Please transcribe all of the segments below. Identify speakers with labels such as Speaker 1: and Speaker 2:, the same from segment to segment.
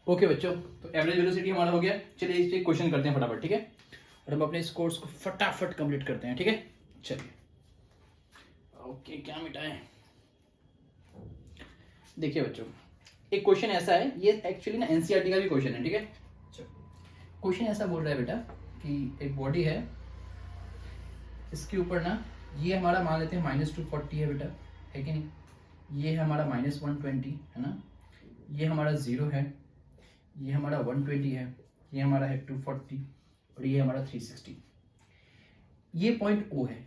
Speaker 1: Okay बच्चों, तो average velocity हमारा हो गया। चलिए इस पे क्वेश्चन करते हैं फटाफट, ठीक है। और हम अपने इस कोर्स को फटाफट कंप्लीट करते हैं, ठीक है। चलिए ओके, क्या मिटाएं। देखिए बच्चों, एक क्वेश्चन ऐसा है, ये एक्चुअली ना एनसीईआरटी का भी क्वेश्चन है, ठीक है। क्वेश्चन ऐसा बोल रहा है बेटा कि एक बॉडी है, इसके ऊपर ना ये हमारा मान लेते हैं -240 है बेटा, है कि नहीं। ये है हमारा -120 है ना, ये हमारा 0 है, ये हमारा 120 है, ये हमारा है 240 और ये हमारा 360। ये पॉइंट O है,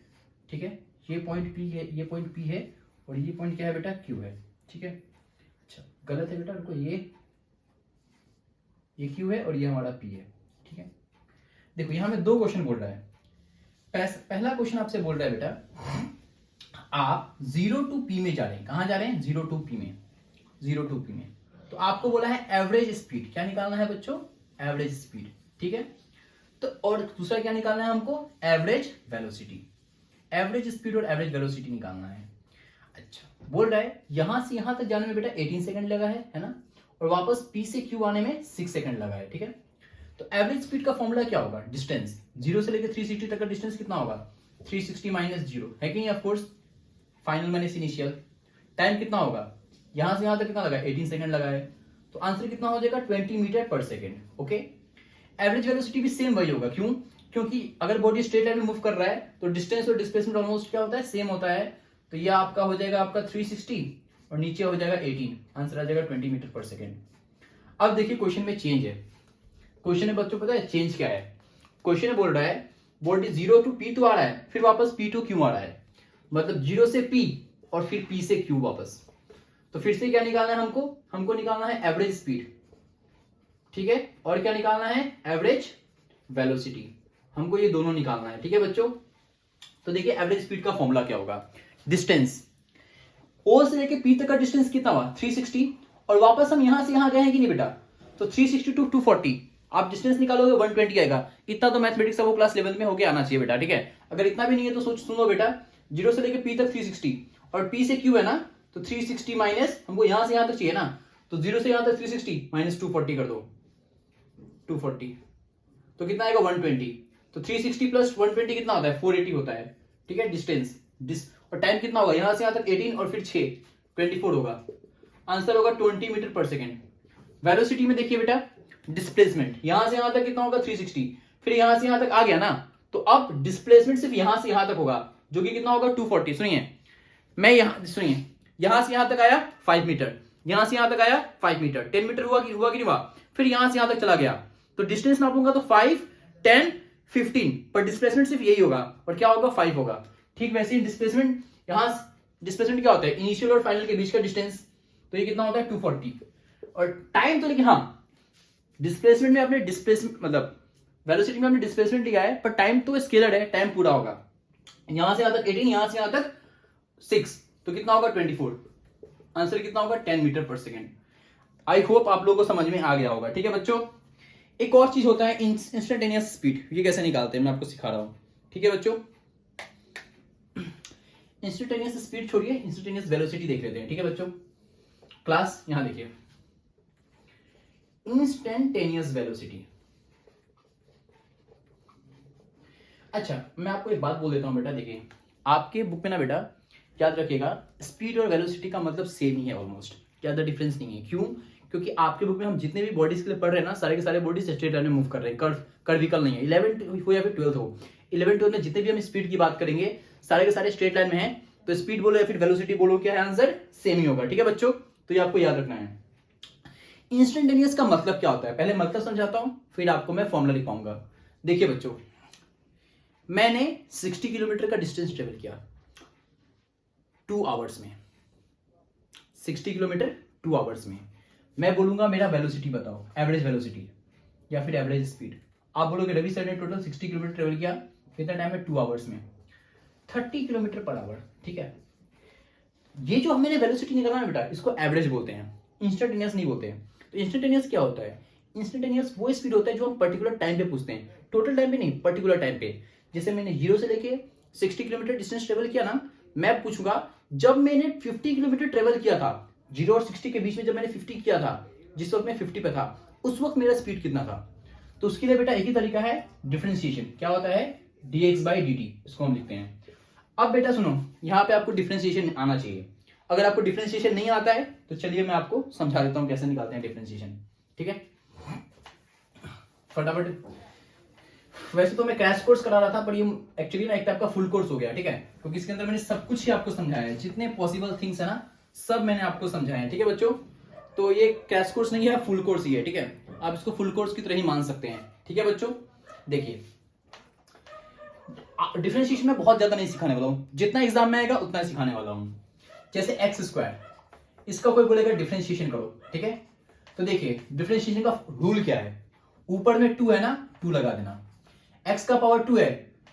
Speaker 1: ठीक है। ये पॉइंट P है, ये पॉइंट P है और ये पॉइंट क्या है बेटा, Q है, ठीक है। अच्छा गलत है बेटा, रुको, ये Q है और ये हमारा P है, ठीक है। देखो यहाँ में दो क्वेश्चन बोल रहा है। पहला क्वेश्चन आपसे बोल रहा है बेटा, आप 0 to P में जा रहे हैं। कहाँ जा रहे हैं? 0 to P में, 0 to P में। तो आपको बोला है एवरेज स्पीड, क्या निकालना है बच्चों? एवरेज स्पीड, ठीक है। तो और दूसरा क्या निकालना है हमको? Average velocity. एवरेज स्पीड और एवरेज वेलोसिटी निकालना है। अच्छा बोल रहा है यहां से यहां तक जाने में बेटा 18 सेकंड लगा है ना, और वापस P से Q आने में 6 सेकंड लगा है, ठीक है। तो एवरेज स्पीड का फॉर्मूला क्या होगा? डिस्टेंस 0 से लेकर 360 तक का डिस्टेंस कितना होगा? 360 माइनस 0 है कि नहीं, of course final minus initial. Time कितना होगा? यहां से यहां तक कितना लगा है? 18 सेकंड लगा है। तो आंसर कितना हो जाएगा? 20 मीटर पर सेकंड, ओके। एवरेज वेलोसिटी भी सेम वही होगा, क्यों? क्योंकि अगर बॉडी स्ट्रेट लाइन में मूव कर रहा है तो डिस्टेंस और डिस्प्लेसमेंट ऑलमोस्ट क्या होता है? सेम होता है। तो ये आपका हो जाएगा आपका 360 और नीचे हो जाएगा 18, आंसर आ जाएगा 20 मीटर पर सेकंड। अब देखिए क्वेश्चन में चेंज है। क्वेश्चन में बच्चों पता है चेंज क्या है? क्वेश्चन में बोल रहा है बॉडी 0 to P तो आ रहा है, फिर वापस P to Q आ रहा है, मतलब 0 से P और फिर P से Q वापस। तो फिर से क्या निकालना है हमको? हमको निकालना है एवरेज स्पीड, ठीक है। और क्या निकालना है? Average velocity. हमको ये दोनों निकालना है, ठीक है बच्चों। तो देखिए एवरेज स्पीड का फॉर्मूला क्या होगा? डिस्टेंस O से लेके P तक का डिस्टेंस कितना हुआ? 360, और वापस हम यहां से यहां गए हैं कि नहीं बेटा? तो 360 to 240 आप डिस्टेंस निकालोगे 120 आएगा। इतना तो मैथमेटिक्स का वो क्लास लेवल में होके आना चाहिए बेटा, ठीक है। अगर इतना भी नहीं है तो सोच सुनो बेटा, 0 से लेके P तक 360 और P से Q है ना, तो 360 माइनस हमको यहां से यहां तक चाहिए ना, तो 0 से यहां तक 360 माइनस 240 कर दो, 240 तो कितना आएगा? 120। तो 360 प्लस 120 कितना होता है? 480 होता है, ठीक है। डिस्टेंस और टाइम कितना होगा? यहां से यहां तक 18 और फिर 6 24 होगा, आंसर होगा 20 मीटर पर सेकेंड। वेलोसिटी में देखिए बेटा, डिस्प्लेसमेंट यहां से यहां तक कितना होगा? 360, फिर यहां से यहां तक आ गया ना, तो अब डिस्प्लेसमेंट सिर्फ यहां से यहां तक होगा, जो कि कितना होगा? 240। सुनिए मैं यहां, सुनिए यहां से यहां तक आया 5 मीटर, यहां से यहां तक आया 5 मीटर, 10 मीटर हुआ कि नहीं हुआ? फिर यहां से यहां तक चला गया, तो डिस्टेंस नापूंगा तो 5 10 15, पर डिस्प्लेसमेंट सिर्फ यही होगा, और क्या होगा? 5 होगा। ठीक वैसे ही डिस्प्लेसमेंट, यहां डिस्प्लेसमेंट क्या होता है? इनिशियल और फाइनल के बीच का डिस्टेंस, तो ये कितना होता है? 240। और टाइम तो लेकिन हाँ, डिस्प्लेसमेंट में आपने डिस्प्लेसमेंट मतलब वेलोसिटी में आपने डिस्प्लेसमेंट लिया है, पर टाइम तो स्केलर है, टाइम पूरा होगा। यहां से यहां तक 18, यहां से यहां तक 6, तो कितना होगा? 24। आंसर कितना होगा? 10 मीटर पर सेकेंड। आई होप आप लोगों को समझ में आ गया होगा, ठीक है बच्चों। एक और चीज होता है इंस्टेंटेनियस स्पीड, ये कैसे निकालते हैं मैं आपको सिखा रहा हूं, ठीक है बच्चों। इंस्टेंटेनियस स्पीड छोड़िए, इंस्टेंटेनियस वेलोसिटी देख लेते हैं, ठीक है बच्चों। क्लास यहां देखिए, इंस्टेंटेनियस वेलोसिटी। अच्छा मैं आपको एक बात बोल देता हूं बेटा, देखिए आपके बुक में ना बेटा याद रखिएगा, स्पीड और वेलोसिटी का मतलब सेम ही है ऑलमोस्ट, ज्यादा डिफरेंस नहीं है। क्यों? क्योंकि आपके बुक में हम जितने भी बॉडीज के लिए पढ़ रहे हैं ना, सारे के सारे बॉडीज स्ट्रेट लाइन में मूव कर रहे हैं, कर्विकल नहीं है। 11th हो या फिर 12th हो, 11 12 में जितने भी हम स्पीड की बात करेंगे सारे के सारे स्ट्रेट लाइन में है। तो स्पीड बोलो या फिर वेलोसिटी बोलो, क्या है आंसर? सेम ही होगा, ठीक है बच्चों। तो ये आपको याद रखना है। इंस्टेंटेनियस का मतलब क्या होता है, पहले मतलब समझाता हूं, फिर आपको मैं फॉर्मूला लिखवाऊंगा। देखिए बच्चों, मैंने 60 किलोमीटर का डिस्टेंस ट्रेवल किया 2 आवर्स में, 60 किलोमीटर 2 आवर्स में। मैं बोलूंगा मेरा वेलोसिटी बताओ, एवरेज वेलोसिटी या फिर एवरेज स्पीड। आप बोलोगे रवि सर ने टोटल 60 किलोमीटर ट्रेवल किया, कितना टाइम है? 2 आवर्स में, 30 किलोमीटर पर आवर, ठीक है। ये जो हमने वेलोसिटी निकाला है बेटा, इसको एवरेज बोलते हैं, इंस्टेंटेनियस नहीं बोलते हैं। तो इंस्टेंटेनियस क्या होता है? इंस्टेंटेनियस वो स्पीड होता है जो हम पर्टिकुलर टाइम पे पूछते हैं, टोटल टाइम पे नहीं, पर्टिकुलर टाइम पे। जैसे मैंने 0 से लेके 60 किलोमीटर डिस्टेंस ट्रेवल किया ना, मैं पूछूंगा जब मैंने 50 किलोमीटर ट्रेवल किया था, 0 और 60 के बीच में जब मैंने 50 किया था, जिस वक्त मैं 50 पे था, उस वक्त मेरा स्पीड कितना था। तो उसके लिए बेटा एक ही तरीका है, डिफरेंशिएशन। क्या होता है, dx बाई dt, इसको हम लिखते हैं। अब बेटा सुनो, यहाँ पे आपको डिफरेंशिएशन आना चाहिए। अगर आपको डिफरेंशिएशन नहीं आता है तो चलिए मैं आपको समझा देता हूँ कैसे निकालते हैं डिफरेंशिएशन, ठीक है। फटाफट, वैसे तो मैं क्रैश कोर्स करा रहा था, पर ये एक्चुअली ना एक टाइप का फुल कोर्स हो गया, ठीक है, क्योंकि इसके अंदर मैंने सब कुछ ही आपको समझाया है, जितने पॉसिबल थिंग्स है ना सब मैंने आपको समझाया है, ठीक है बच्चों। तो ये क्रैश कोर्स नहीं है, फुल कोर्स ही है, ठीक है। आप इसको फुल कोर्स की तरह ही मान सकते हैं, ठीक है बच्चों। देखिए डिफरेंशिएशन में बहुत ज्यादा नहीं सिखाने वाला हूं, जितना एग्जाम में आएगा उतना सिखाने वाला हूं। जैसे एक्स स्क्वायर, इसका कोई बोलेगा डिफरेंशिएशन करो, ठीक है। तो देखिए डिफरेंशिएशन का रूल क्या है, ऊपर में 2 है ना, 2 लगा देना। x का पावर 2 है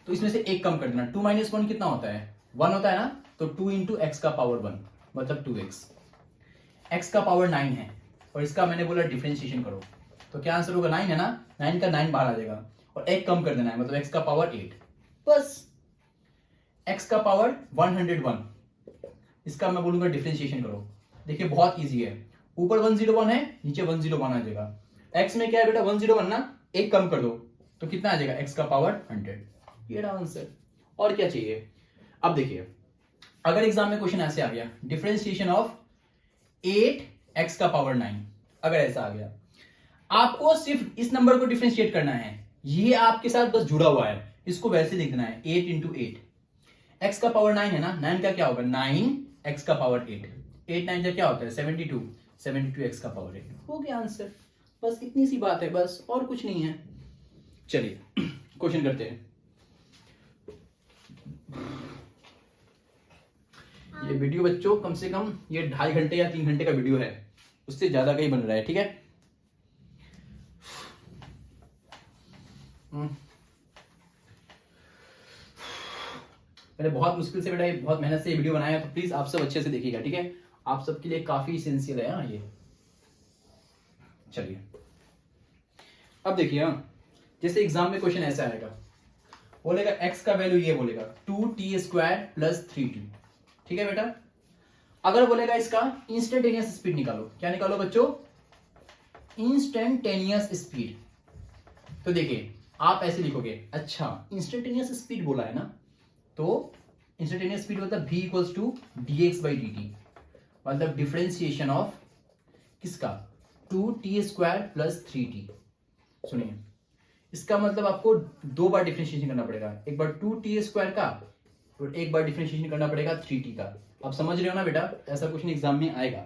Speaker 1: तो इसमें से एक कम कर देना, 2 माइनस 1 कितना होता है, 1 होता है ना, तो 2 इंटू एक्स का पावर 1 मतलब 2x। x का पावर 9 है और इसका मैंने बोला डिफरेंशिएशन करो, तो क्या आंसर होगा, 9 है ना, 9 का 9 बाहर आ जाएगा और एक कम कर देना है, मतलब x का पावर 8, बस। x का पावर 101, इसका मैं बोलूंगा डिफरेंशिएशन करो। देखिए बहुत इजी है, ऊपर 101 है, नीचे 101 आ जाएगा। x में क्या है बेटा, 101 ना, एक कम कर दो तो कितना आ जाएगा, x का पावर 100, ये रहा आंसर। और क्या चाहिए। अब देखिए अगर एग्जाम में क्वेश्चन ऐसे आ गया, डिफरेंशिएशन ऑफ 8x का पावर 9, अगर ऐसा आ गया, आपको सिर्फ इस नंबर को डिफरेंशिएट करना है, ये आपके साथ बस जुड़ा हुआ है, इसको वैसे लिख देना है 8 इंटू 8। x का पावर 9 है ना, 9 का क्या होगा, 9x का पावर 8, 8 9 का क्या होता है 72, 72x का पावर 8, हो गया आंसर। बस इतनी सी बात है, बस और कुछ नहीं है। चलिए क्वेश्चन करते हैं। ये वीडियो बच्चों कम से कम ये 2.5 घंटे या 3 घंटे का वीडियो है, उससे ज्यादा का ही बन रहा है, ठीक है। मैंने बहुत मुश्किल से बेटा, बहुत मेहनत से ये वीडियो बनाया है, तो प्लीज आप सब अच्छे से देखिएगा, ठीक है। आप सबके लिए काफी इसेंशियल है ये। चलिए अब देखिए, जैसे एग्जाम में क्वेश्चन ऐसा आएगा, बोलेगा x का वैल्यू ये बोलेगा 2t स्क्वायर प्लस 3t, ठीक है बेटा। अगर बोलेगा इसका इंस्टेंटेनियस स्पीड निकालो, क्या निकालो बच्चों, इंस्टेंटेनियस स्पीड। तो देखिए आप ऐसे लिखोगे, अच्छा इंस्टेंटेनियस स्पीड बोला है ना, तो इंस्टेंटेनियस स्पीड मतलब v equals to dx by dt, मतलब डिफरेंशिएशन ऑफ किसका, 2t स्क्वायर प्लस 3t। सुनिए इसका मतलब आपको 2 बार डिफरेंशिएशन करना पड़ेगा, एक बार 2t स्क्वायर का और एक बार डिफरेंशिएशन करना पड़ेगा 3t का। आप समझ रहे हो ना बेटा, ऐसा क्वेश्चन एग्जाम में आएगा।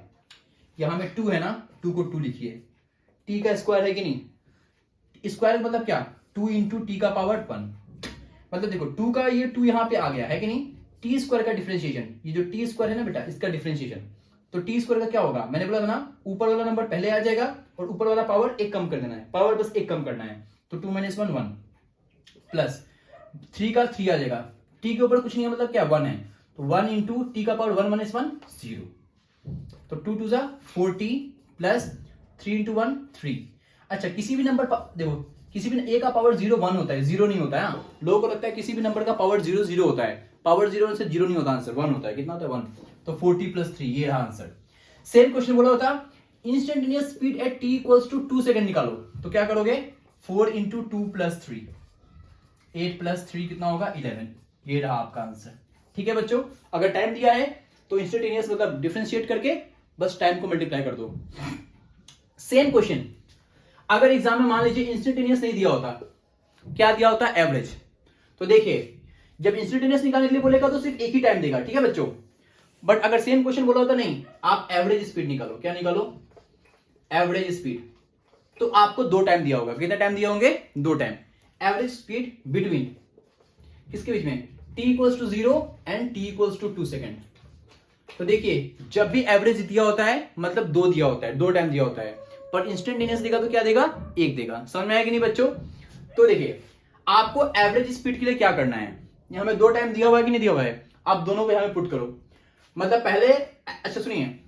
Speaker 1: यहां में 2 है ना, 2 को 2 लिखिए, t का स्क्वायर है कि नहीं, स्क्वायर मतलब क्या, 2 इंटू टी का पावर 1, मतलब देखो 2 का ये 2 यहां पे आ गया है कि नहीं, टी स्क्वायर का डिफरेंशिएशन, ये जो टी स्क्वायर है ना बेटा, इसका डिफरेंशिएशन, तो टी स्क्वायर का क्या होगा, मैंने बोला था ना, ऊपर वाला नंबर पहले आ जाएगा और ऊपर वाला पावर एक कम कर देना है, पावर बस एक कम करना है, तो 2 माइनस 1 1 प्लस 3 का 3 आ जाएगा, टी के ऊपर कुछ नहीं है मतलब क्या 1 है, तो 1 इंटू टी का पावर 1 माइनस 1 0, तो 2 2 जा 4t प्लस 3 इंटू 1 3। अच्छा किसी भी नंबर देखो, किसी भी ए का पावर 0 1 होता है, 0 नहीं होता है। लोगों को लगता है किसी भी नंबर का पावर 0 0 होता है, पावर 0 से 0 नहीं होता, आंसर 1 होता है। कितना होता है 1, तो 4t प्लस 3, ये रहा आंसर। सेम क्वेश्चन बोला होता instantaneous speed at t equals to 2 second निकालो, तो क्या करोगे 4 इंटू 2 प्लस 3, 8 प्लस 3 कितना होगा 11, ये रहा आपका आंसर। ठीक है बच्चों, अगर टाइम दिया है तो इंस्टेंटेनियस मतलब डिफरेंशिएट करके बस टाइम को मल्टीप्लाई कर दो। सेम क्वेश्चन अगर एग्जाम में मान लीजिए इंस्टेंटेनियस नहीं दिया होता, क्या दिया होता एवरेज, तो देखिए जब इंस्टेंटेनियस निकालने के लिए बोलेगा तो सिर्फ एक ही टाइम देगा, ठीक है बच्चों। बट अगर सेम क्वेश्चन बोला होता नहीं, आप एवरेज स्पीड निकालो, क्या निकालो एवरेज स्पीड, तो आपको 2 टाइम दिया होगा। कितना टाइम दिया होंगे 2 टाइम। एवरेज स्पीड बिटवीन किसके बीच में, t equals to 0 and t equals to 2 second. तो देखिए जब भी एवरेज दिया होता है मतलब 2 दिया होता है, 2 टाइम दिया होता है, पर इंस्टेंटेनियस देगा तो क्या देगा 1 देगा। समझ में आया कि नहीं बच्चों। तो देखिए आपको एवरेज स्पीड के लिए क्या करना है, यहां में 2 टाइम दिया हुआ है कि नहीं दिया हुआ है, आप दोनों को यहां में पुट करो। मतलब पहले अच्छा सुनिए,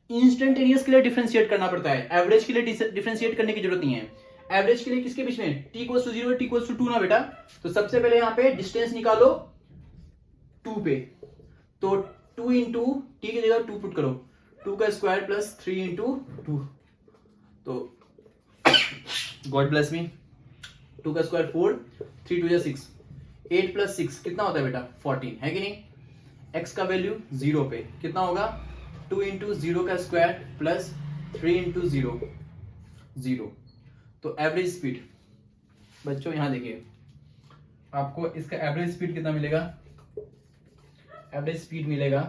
Speaker 1: इंस्टेंटेनियस के लिए डिफरेंशिएट करना पड़ता है, एवरेज के लिए डिफरेंशिएट करने की जरूरत नहीं है। एवरेज के लिए किसके बीच में, t equals to 0 t equals to 2 ना बेटा, तो सबसे पहले यहां पे डिस्टेंस निकालो 2 पे, तो 2 इंटू टी की जगह 2 पुट करो, 2 का स्क्वायर प्लस 3 इंटू 2, तो गॉड ब्लेस मी, 2 का स्क्वायर 4, 3 2 6, 8 + 6 कितना होता है बेटा 14, है कि नहीं। x का वैल्यू 0 पे कितना होगा 2 × 0 का स्क्वायर प्लस 3 × 0 0। तो एवरेज स्पीड बच्चों यहाँ देखिए आपको इसका एवरेज स्पीड कितना मिलेगा, एवरेज स्पीड मिलेगा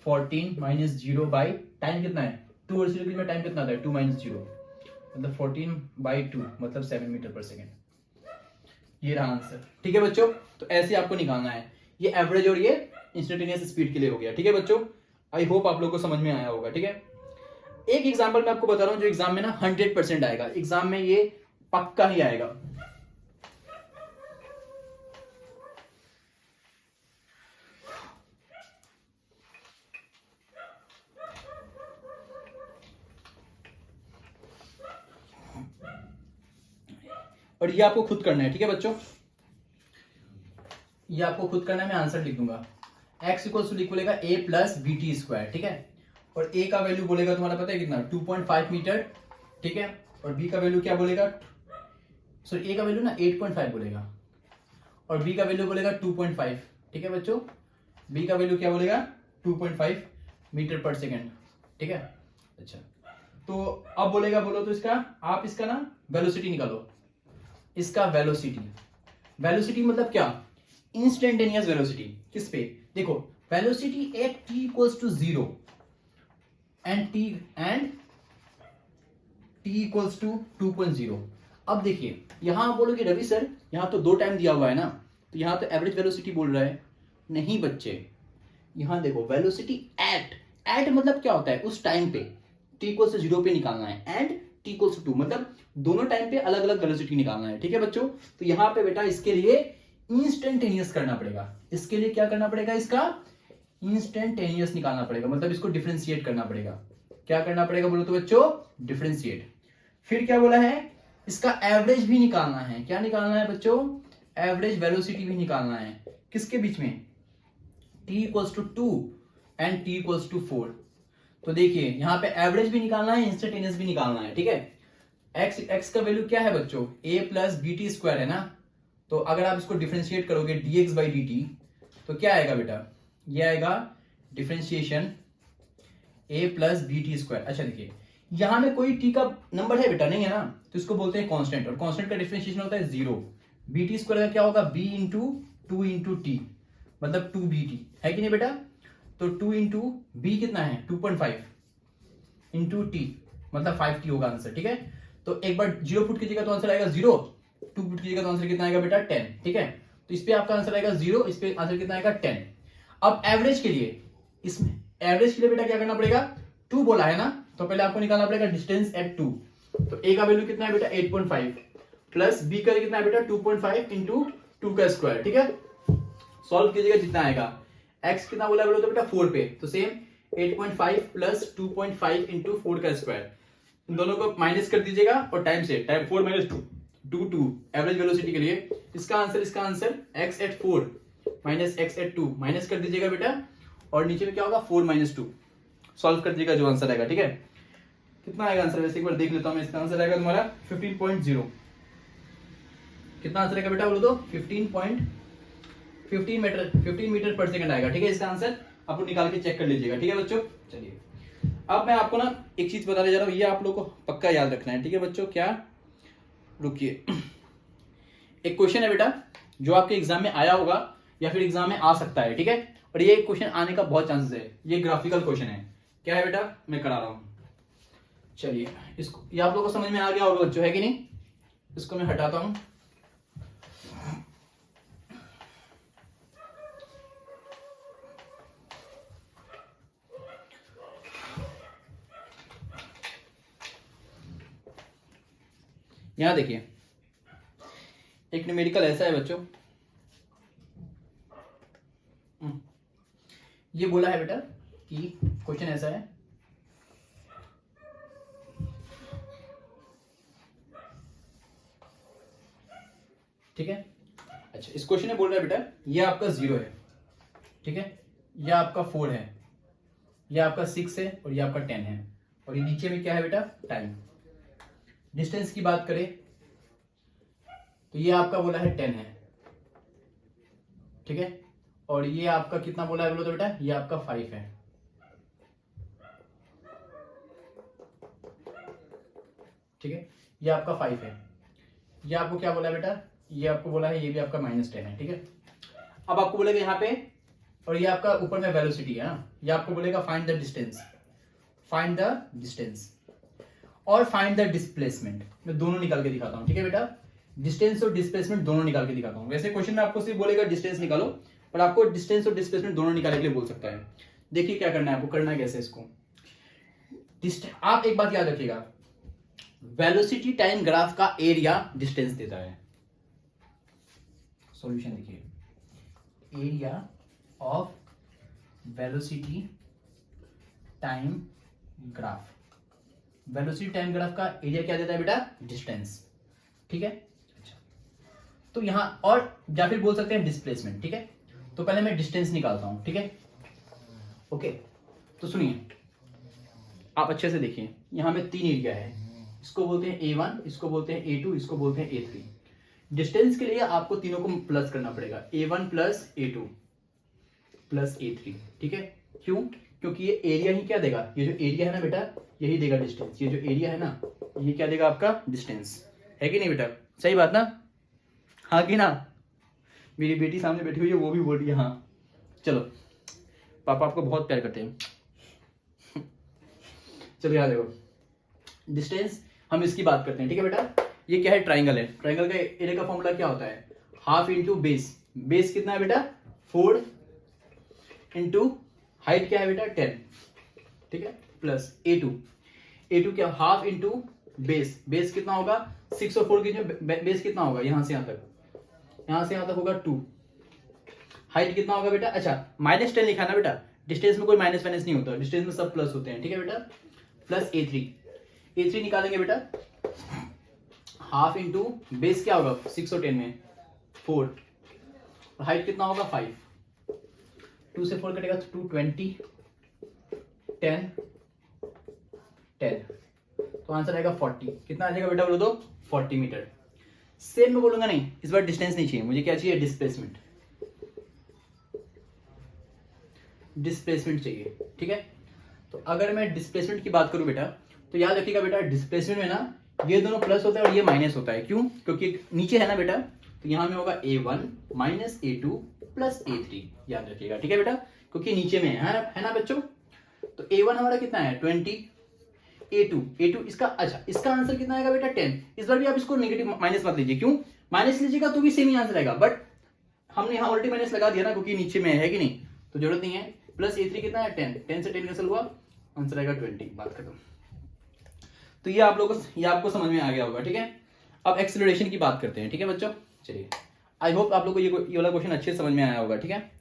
Speaker 1: 14 - 0 बाई टाइम कितना है 2 और 0 के बीच में टाइम कितना आता है 2 - 0 मतलब 14/2 मतलब 7 मीटर पर सेकेंड। ये रहा आंसर, ठीक है बच्चों। तो ऐसे आपको निकालना है, ये एवरेज और ये इंस्टेंटेनियस स्पीड के लिए हो गया, ठीक है बच्चों। आई होप आप लोगों को समझ में आया होगा, ठीक है। एक एग्जांपल मैं आपको बता रहा हूं जो एग्जाम में ना 100% आएगा, एग्जाम में ये पक्का ही आएगा। और ये आपको खुद करना है, ठीक है बच्चों, ये आपको खुद करना है। मैं आंसर लिख दूंगा, x = बोलेगा a + bt², ठीक है। और a का वैल्यू बोलेगा तुम्हारा पता है कितना 2.5 मीटर, ठीक है। और b का वैल्यू क्या बोलेगा, सॉरी a का वैल्यू ना 8.5 बोलेगा और b का वैल्यू बोलेगा 2.5, ठीक है बच्चों। b का वैल्यू क्या बोलेगा 2.5 मीटर पर सेकेंड, ठीक है। अच्छा तो अब बोलेगा, बोलो तो इसका आप इसका ना वेलोसिटी निकालो, इसका वेलोसिटी, वेलोसिटी मतलब क्या इंस्टेंटेनियस वेलोसिटी। किस पे देखो, velocity at t = 0 and t = 2.0। अब देखिए यहां आप बोलोगे रवि सर यहां तो 2 टाइम दिया हुआ है ना, तो यहां तो एवरेज वेलोसिटी बोल रहा है। नहीं बच्चे, यहां देखो वेलोसिटी एट मतलब क्या होता है उस टाइम पे t = 0 पे निकालना है एंड t = 2 मतलब दोनों टाइम पे अलग अलग वेलोसिटी निकालना है, ठीक है बच्चों। तो यहां पे बेटा इसके लिए इंस्टेंटेनियस करना पड़ेगा, इसके लिए क्या करना पड़ेगा, इसका इंस्टेंटेनियस निकालना पड़ेगा, मतलब इसको डिफरेंशिएट करना पड़ेगा। क्या करना पड़ेगा बोलो तो बच्चों, डिफरेंशिएट। फिर क्या बोला है, इसका एवरेज भी निकालना है। क्या निकालना है बच्चों, एवरेज वेलोसिटी भी निकालना है। किसके बीच में, t = 2 एंड t = 4। तो देखिए यहां पे एवरेज भी निकालना है, इंस्टेंटेनियस भी निकालना है, ठीक है। x का वैल्यू क्या है बच्चों, a + bt² है ना। तो अगर आप इसको डिफरेंशिएट करोगे dx/dt तो क्या आएगा बेटा, ये आएगा डिफरेंशिएशन a + bt²। अच्छा देखिए यहां में कोई t का नंबर है बेटा, नहीं है ना, तो इसको बोलते हैं कांस्टेंट, और कांस्टेंट का डिफरेंशिएशन होता है 0। bt² का क्या होगा b × 2 × t मतलब 2bt, है कि नहीं बेटा। तो 2 × b कितना है 2.5 × t मतलब 5t होगा आंसर, ठीक है। तो एक बार 0 पुट कीजिएगा तो आंसर आएगा 0, 2 पुट कीजिएगा तो आंसर कितना आएगा बेटा 10, ठीक है। तो इस पे आपका आंसर आएगा 0, इस पे आंसर कितना आएगा 10। अब एवरेज के लिए, इसमें एवरेज के लिए बेटा क्या करना पड़ेगा, 2 बोला है ना, तो पहले आपको निकालना पड़ेगा डिस्टेंस एट 2। तो a का वैल्यू कितना है बेटा 8.5 प्लस b का कितना है बेटा 2.5 × 2 का स्क्वायर, ठीक है। सॉल्व कीजिएगा जितना आएगा, x कितना बोला बोलो तो बेटा 4 पे, तो सेम 8.5 प्लस 2.5 × 4 का स्क्वायर, इन दोनों को माइनस कर दीजिएगा और टाइम से, टाइम 4 - 2 एवरेज वेलोसिटी के लिए। इसका answer x at 4 minus x at 2 minus कर दीजिएगा बेटा, और नीचे में क्या होगा 4 - 2 सॉल्व कर दीजिएगा जो आंसर आएगा, ठीक है। कितना आएगा आंसर, वैसे एक बार देख लेता हूं मैं, इसका आंसर आएगा तुम्हारा 15.0। कितना आंसर आएगा बेटा बोलो तो 15 मीटर पर सेकंड आएगा, ठीक है इसका आंसर। आप लोग निकाल के चेक कर लीजिएगा, ठीक है बच्चों। चलिए अब मैं आपको ना एक चीज बताने जा रहा हूं, ये आप लोग को पक्का याद रखना है, ठीक है बच्चों। क्या, रुकिए, एक क्वेश्चन है बेटा जो आपके एग्जाम में आया होगा या फिर एग्जाम में आ सकता है, ठीक है। और ये क्वेश्चन आने का बहुत चांसेस है, ये ग्राफिकल क्वेश्चन है। क्या है बेटा, मैं करा रहा हूं, चलिए इसको, ये आप लोगों को समझ में आ गया होगा बच्चों, है कि नहीं। इसको मैं हटाता हूं, यहां देखिए एक न्यूमेरिकल ऐसा है बच्चों, ये बोला है बेटा कि क्वेश्चन ऐसा है, ठीक है। अच्छा इस क्वेश्चन में बोल रहा है बेटा ये आपका 0 है, ठीक है, ये आपका 4 है, ये आपका 6 है और ये आपका 10 है, और ये नीचे में क्या है बेटा टाइम। डिस्टेंस की बात करें तो ये आपका बोला है 10 है, ठीक है, और ये आपका कितना बोला है बोलो तो बेटा, ये आपका 5 है, ठीक है, ये आपका 5 है। ये आपको क्या बोला है बेटा, ये आपको बोला है ये भी आपका -10 है, ठीक है। अब आपको बोलेगा यहाँ पे, और ये आपका ऊपर में वेलोसिटी है ना, ये आपको बोलेगा find the distance, find the distance और फाइंड द डिस्प्लेसमेंट। मैं दोनों निकाल के दिखाता हूँ, ठीक है बेटा, डिस्टेंस और डिस्प्लेसमेंट दोनों निकाल के दिखाता हूँ। वैसे क्वेश्चन में आपको सिर्फ बोलेगा डिस्टेंस निकालो, पर आपको डिस्टेंस और डिस्प्लेसमेंट दोनों निकालने के लिए बोल सकता है। देखिए क्या करना है आपको, करना है कैसे इसको। आप एक बात याद रखिएगा, वेलोसिटी टाइम ग्राफ का एरिया डिस्टेंस देता है। सॉल्यूशन देखिए, area of velocity time graph, velocity time graph का एरिया क्या देता है बेटा, डिस्टेंस, ठीक है। अच्छा, तो यहां और या फिर बोल सकते हैं डिस्प्लेसमेंट, ठीक है। तो पहले मैं डिस्टेंस निकालता हूं, ठीक है, ओके। तो सुनिए, आप अच्छे से देखिए, यहां पे 3 एरिया है, इसको बोलते हैं A1, इसको बोलते हैं A2, इसको बोलते हैं A3। डिस्टेंस के लिए आपको तीनों को प्लस करना पड़ेगा, A1 plus A2 plus A3, ठीक है। क्यों, क्योंकि ये एरिया ही क्या देगा, ये जो एरिया है ना बेटा, यही देगा डिस्टेंस। ये जो एरिया है ना, ये क्या देगा आपका, डिस्टेंस, है कि नहीं बेटा, सही बात ना, हाँ कि ना। मेरी बेटी सामने बैठी हुई है, वो भी बोल रही है हाँ। चलो, पापा आपको बहुत प्यार करते हैं। चलो याद देखो, डिस्टेंस हम इसकी बात करते हैं, ठीक है बेटा। ये क्या है, ट्राइंगल है, ट्राइंगल का एरिया का फॉर्मूला क्या होता है, हाफ इंटू बेस। बेस कितना है बेटा, 4 इंटू हाइट क्या है बेटा, 10, ठीक है, प्लस A2 क्या, हाफ इंटू बेस, बेस कितना होगा 6 और 4 की जो बेस कितना होगा, यहां से यहां तक, यहां से यहां तक होगा 2। हाइट कितना होगा बेटा, अच्छा -10 लिखा ना बेटा, डिस्टेंस में कोई माइनस वाइनस नहीं होता, डिस्टेंस में सब प्लस होते हैं, ठीक है बेटा। प्लस A3 निकालेंगे बेटा, हाफ इंटू बेस क्या होगा 6 और 10 में 4, और हाइट कितना होगा 5, 2 से 4 कटेगा 2, 20, 10, तो आंसर आएगा 40। कितना आ जाएगा बेटा बोलो तो, 40 मीटर। सेम में बोलूंगा नहीं, इस बार डिस्टेंस नहीं चाहिए मुझे, क्या चाहिए, डिस्प्लेसमेंट, डिस्प्लेसमेंट चाहिए, ठीक है। तो अगर मैं डिस्प्लेसमेंट की बात करूं बेटा, तो याद रखिएगा बेटा, डिस्प्लेसमेंट में ना ये दोनों प्लस होता है और ये माइनस होता है। क्यों, क्योंकि नीचे है ना बेटा, तो यहां में होगा A1 minus A2 plus A3, याद रखिएगा, ठीक है बेटा, क्योंकि नीचे में है ना बच्चों। तो A1 हमारा कितना है 20, A2 इसका, अच्छा इसका आंसर कितना आएगा बेटा 10। इस बार भी आप इसको नेगेटिव माइनस मत लीजिए, क्यों, माइनस लीजिएगा तो भी सेम ही आंसर आएगा, बट हमने यहाँ ऑलरेडी माइनस लगा दिया ना, क्योंकि नीचे में है कि नहीं, तो जरूरत नहीं है। प्लस A3 कितना है 10 से 10 कैंसिल हुआ, आंसर आएगा 20, बात खत्म। तो ये आप लोगों को, ये आपको समझ में आ गया होगा, ठीक है। अब एक्सेलरेशन की बात करते हैं, ठीक है बच्चों। चलिए, आई होप आप लोगों को ये वाला क्वेश्चन अच्छे से समझ में आया होगा, ठीक है।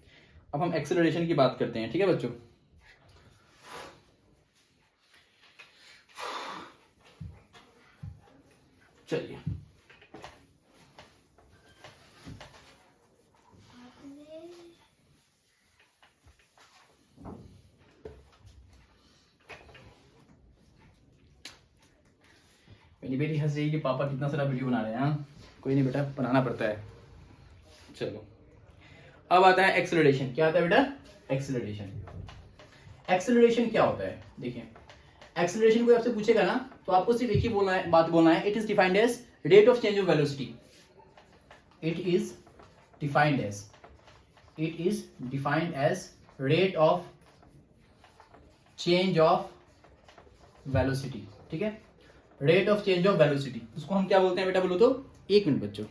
Speaker 1: अब हम एक्सेलरेशन की बात करते हैं, ठीक है बच्चों। चलिए, मेरी बेटी हंस रही है कि पापा कितना सारा वीडियो बना रहे हैं। हाँ, कोई नहीं बेटा, बनाना पड़ता है। चलो, अब आता है एक्सेलरेशन। क्या आता है बेटा, एक्सेलरेशन। एक्सेलरेशन क्या होता है, देखिए, एक्सेलरेशन कोई आपसे पूछेगा ना, तो आपको सिर्फ एक ही बात बोलना है, it is defined as rate of change of velocity. It is defined as rate of change of velocity, ठीक है, rate of change of velocity. उसको हम क्या बोलते हैं बेटा बोलो तो, एक मिनट बच्चों,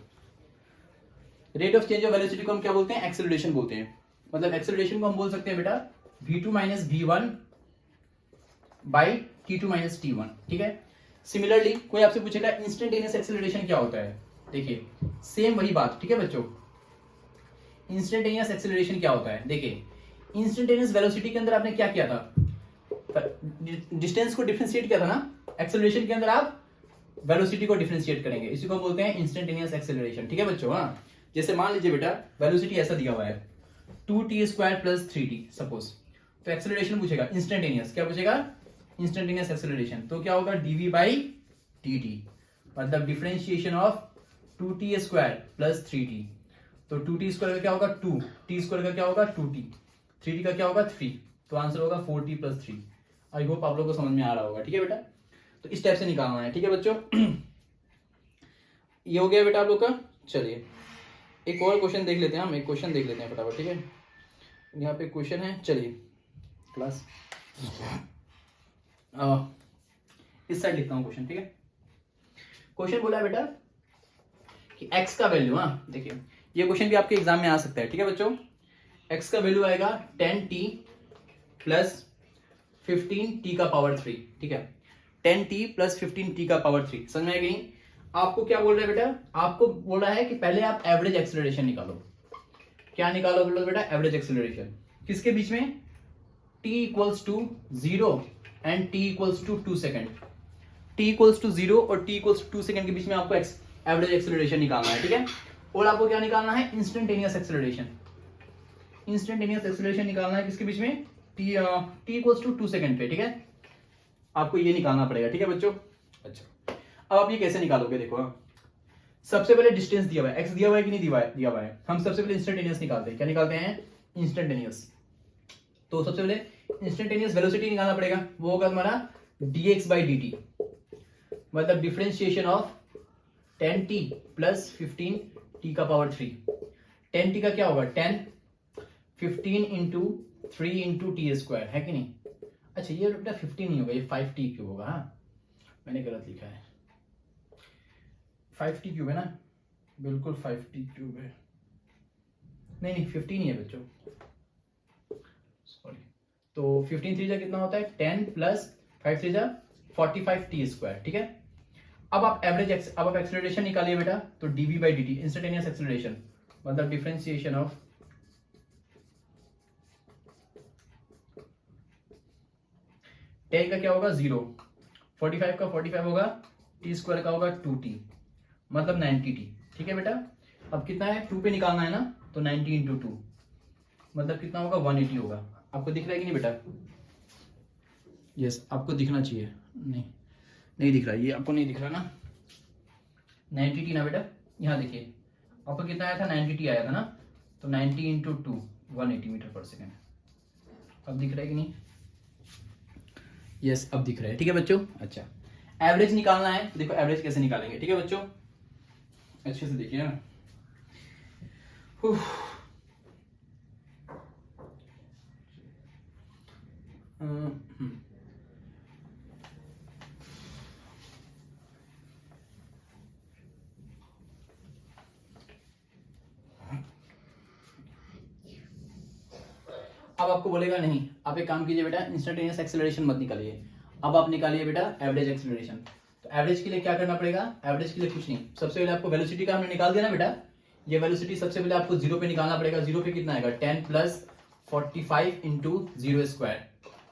Speaker 1: rate of change of velocity को हम क्या बोलते हैं, एक्सेलरेशन बोलते हैं। मतलब एक्सेलरेशन को हम बोल सकते हैं बेटा v2 minus v1 by t2 minus t1, ठीक है। सिमिलरली कोई आपसे पूछेगा इंस्टेंटेनियस एक्सेलरेशन क्या होता है, देखिए सेम वही बात, ठीक है बच्चों। इंस्टेंटेनियस एक्सेलरेशन क्या होता है, देखिए इंस्टेंटेनियस वेलोसिटी के अंदर आपने क्या किया था, डिस्टेंस को डिफरेंशिएट किया था ना, एक्सेलरेशन के अंदर आप वेलोसिटी को डिफरेंशिएट करेंगे, इसी को बोलते हैं इंस्टेंटेनियस एक्सेलरेशन, ठीक है बच्चों। हाँ, जैसे मान लीजिए बेटा वेलोसिटी ऐसा दिया हुआ है 2t² प्लस 3t सपोज, तो एक्सेलरेशन पूछेगा इंस्टेंटेनियस, क्या पूछेगा, इंस्टेंटेनियस एक्सेलरेशन, तो क्या होगा dv बाई dt। मतलब differentiation of 2t² plus 3t। तो 2t² का क्या होगा 2, t² का क्या होगा 2t, 3t का क्या होगा 3, तो आंसर होगा 4t प्लस 3। आई होप आप लोगों को समझ में आ रहा होगा। ठीक है बेटा, तो इस टाइप से निकालना है। ठीक है बच्चों, ये हो गया बेटा आप लोग का। चलिए एक और क्वेश्चन देख लेते हैं, हम एक क्वेश्चन देख लेते हैं फटाफट। ठीक है, यहाँ पे क्वेश्चन है, चलिए क्लास इस साइड लिखता हूँ क्वेश्चन। ठीक है, क्वेश्चन बोला है बेटा कि x का वैल्यू, हाँ देखिए ये क्वेश्चन भी आपके एग्जाम में आ सकता है। ठीक है बच्चों, x का वैल्यू आएगा 10t प्लस 15t का पावर 3। ठीक है, 10t प्लस 15t का पावर 3, समझ में आएगी? आपको क्या बोल रहा है बेटा, आपको बोल रहा है कि पहले आप एवरेज एक्सेलरेशन निकालो। क्या निकालो बोलो बेटा, एवरेज एक्सेलरेशन किसके बीच में, t equals to 0 and t equals to 2 second. t equals to 0 और t इक्वल्स टू 2 सेकेंड के बीच में आपको एवरेज एक्सेलरेशन निकालना है। ठीक है, और आपको क्या निकालना है, इंस्टेंटेनियस एक्सेलरेशन। इंस्टेंटेनियस एक्सेलरेशन निकालना है किसके बीच में, t इक्वल्स टू 2 सेकेंड पे। ठीक है, आपको ये निकालना पड़ेगा। ठीक है बच्चों, अच्छा अब आप ये कैसे निकालोगे, देखो सबसे पहले डिस्टेंस दिया हुआ है, x दिया हुआ है कि नहीं दिया हुआ है, हम सबसे पहले इंस्टेंटेनियस निकालते हैं। क्या निकालते हैं, इंस्टेंटेनियस। तो सबसे पहले इंस्टेंटेनियस वेलोसिटी निकालना पड़ेगा, वो होगा तुम्हारा dx/dt, मतलब differentiation of 10t plus 15t का पावर 3। 10t का क्या होगा 10, 15 इंटू 3 इंटू t², है कि नहीं? अच्छा ये बेटा 15 नहीं होगा, ये 5t क्यूब होगा। हाँ मैंने गलत लिखा है, 5t क्यूब है ना, बिल्कुल 5t क्यूब है, नहीं 15 ही है बच्चों, सॉरी। तो 15 3 जा कितना होता है 10 प्लस 5 3 जा 45t²। ठीक है, अब आप एक्सेलरेशन निकालिए बेटा, तो dv/dt इंस्टेंटेनियस एक्सेलरेशन, मतलब डिफरेंशिएशन ऑफ टेन का क्या होगा 0, 45 का 45 होगा, t² का होगा 2t, मतलब 90t। ठीक है बेटा, अब कितना है 2 पे निकालना है ना, तो 90 इंटू 2 मतलब कितना होगा 180 होगा। आपको दिख रहा है कि नहीं बेटा? यस आपको दिखना चाहिए, नहीं दिख रहा, ये आपको नहीं दिख रहा ना, 90t ना बेटा, यहाँ देखिए आपको कितना आया था 90t आया था ना, तो 90 इंटू 2 180 मीटर पर सेकेंड। अब दिख रहा है कि नहीं? यस अब दिख रहा है। ठीक है बच्चों, अच्छा एवरेज निकालना है, देखो एवरेज कैसे निकालेंगे। ठीक है बच्चों, अच्छे से देखिए ना, अब आपको बोलेगा नहीं, आप एक काम कीजिए बेटा, इंस्टेंटेनियस एक्सेलरेशन मत निकालिए, अब आप निकालिए बेटा एवरेज एक्सेलरेशन। तो एवरेज के लिए क्या करना पड़ेगा, एवरेज के लिए कुछ नहीं, सबसे पहले आपको वेलोसिटी का हमने निकाल दिया ना बेटा, ये वेलोसिटी सबसे पहले आपको 0 पे निकालना पड़ेगा। 0 पे कितना आएगा 10 प्लस 45 इंटू 0²,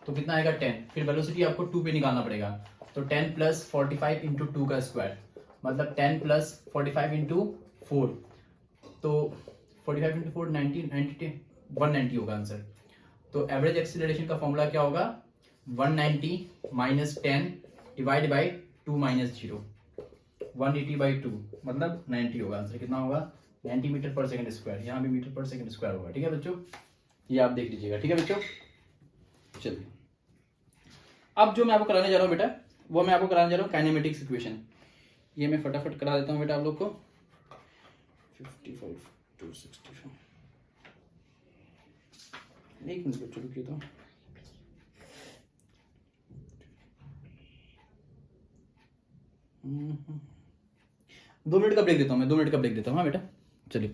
Speaker 1: तो कितना आएगा 10। फिर वेलोसिटी आपको 2 पे निकालना पड़ेगा, तो 10 प्लस 45 इंटू 2 का स्क्वायर, मतलब 10 प्लस 45 इंटू 4, तो 45 इंटू 4 90 190 होगा आंसर। तो एवरेज एक्सीलरेशन का फॉर्मूला क्या होगा 190 माइनस 10 डिवाइड बाई 2 माइनस 0, 180/2 मतलब 90 होगा आंसर। कितना होगा 90 मीटर पर सेकंड स्क्वायर, यहाँ भी मीटर पर सेकंड स्क्वायर होगा। ठीक है बच्चों, ये आप देख लीजिएगा। ठीक है बच्चों, चलिए अब जो मैं आपको कराने जा रहा हूँ बेटा, वो मैं आपको कराने जा रहा हूँ काइनेमेटिक्स इक्वेशन। ये मैं फटाफट करा देता हूँ बेटा आप लोग को। 55 to 65 एक मिनट बच्चों रुकिए, तो 2 मिनट का ब्रेक देता हूँ मैं, 2 मिनट का ब्रेक देता हूँ। हाँ बेटा चलिए।